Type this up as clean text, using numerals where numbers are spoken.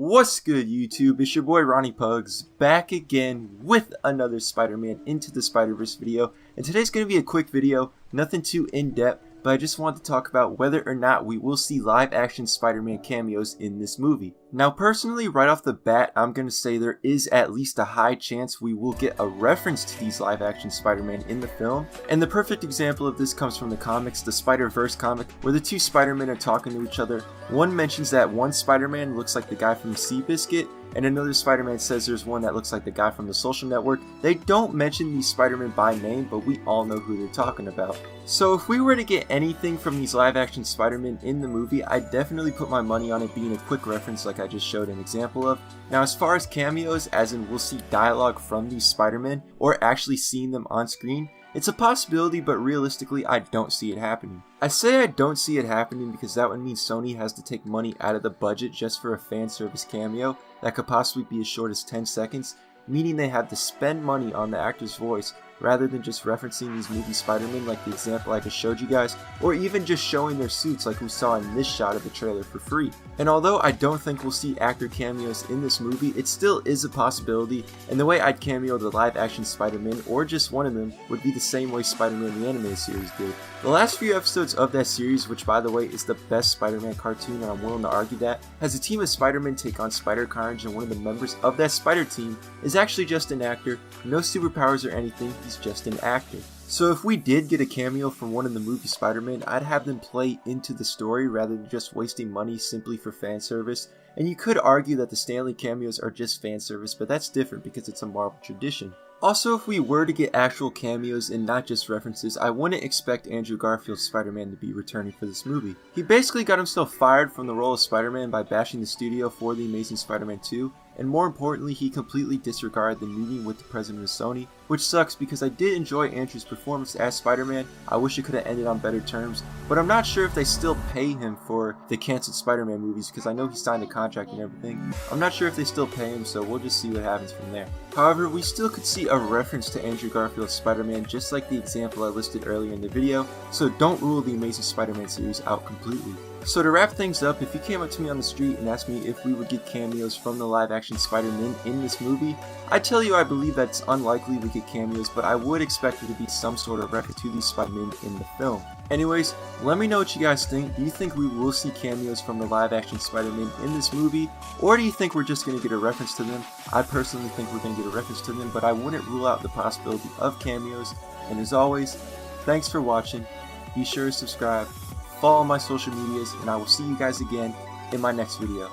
What's good, YouTube? It's your boy Ronnie Pugs back again with another Spider-Man Into the Spider-Verse video. And today's going to be a quick video, nothing too in-depth, but I just wanted to talk about whether or not we will see live-action Spider-Man cameos in this movie. Now personally, right off the bat, I'm going to say there is at least a high chance we will get a reference to these live-action Spider-Man in the film. And the perfect example of this comes from the comics, the Spider-Verse comic, where the two Spider-Men are talking to each other. One mentions that one Spider-Man looks like the guy from Seabiscuit, and another Spider-Man says there's one that looks like the guy from The Social Network. They don't mention these Spider-Men by name, but we all know who they're talking about. So if we were to get anything from these live-action Spider-Man in the movie, I'd definitely put my money on it being a quick reference like I just showed an example of. Now as far as cameos, as in we'll see dialogue from these Spider-Men, or actually seeing them on screen, it's a possibility, but realistically, I don't see it happening. I say I don't see it happening because that would mean Sony has to take money out of the budget just for a fan service cameo that could possibly be as short as 10 seconds, meaning they have to spend money on the actor's voice rather than just referencing these movie Spider-Man like the example I just showed you guys, or even just showing their suits like we saw in this shot of the trailer for free. And although I don't think we'll see actor cameos in this movie, it still is a possibility, and the way I'd cameo the live action Spider-Man, or just one of them, would be the same way Spider-Man the animated series did. The last few episodes of that series, which by the way is the best Spider-Man cartoon and I'm willing to argue that, has a team of Spider-Men take on Spider-Carnage, and one of the members of that Spider team is actually just an actor, no superpowers or anything, he's just an actor. So if we did get a cameo from one of the movie Spider-Man, I'd have them play into the story rather than just wasting money simply for fan service. And you could argue that the Stan Lee cameos are just fan service, but that's different because it's a Marvel tradition. Also, if we were to get actual cameos and not just references, I wouldn't expect Andrew Garfield's Spider-Man to be returning for this movie. He basically got himself fired from the role of Spider-Man by bashing the studio for The Amazing Spider-Man 2, and more importantly, he completely disregarded the meeting with the president of Sony, which sucks because I did enjoy Andrew's performance as Spider-Man. I wish it could have ended on better terms, but I'm not sure if they still pay him for the canceled Spider-Man movies because I know he signed a contract and everything. I'm not sure if they still pay him, so we'll just see what happens from there. However, we still could see a reference to Andrew Garfield's Spider-Man just like the example I listed earlier in the video, so don't rule the Amazing Spider-Man series out completely. So to wrap things up, if you came up to me on the street and asked me if we would get cameos from the live-action Spider-Man in this movie, I'd tell you I believe that it's unlikely we get cameos, but I would expect there to be some sort of reference to these Spider-Man in the film. Anyways, let me know what you guys think. Do you think we will see cameos from the live-action Spider-Man in this movie, or do you think we're just going to get a reference to them? I personally think we're going to get a reference to them, but I wouldn't rule out the possibility of cameos. And as always, thanks for watching. Be sure to subscribe, follow my social medias, and I will see you guys again in my next video.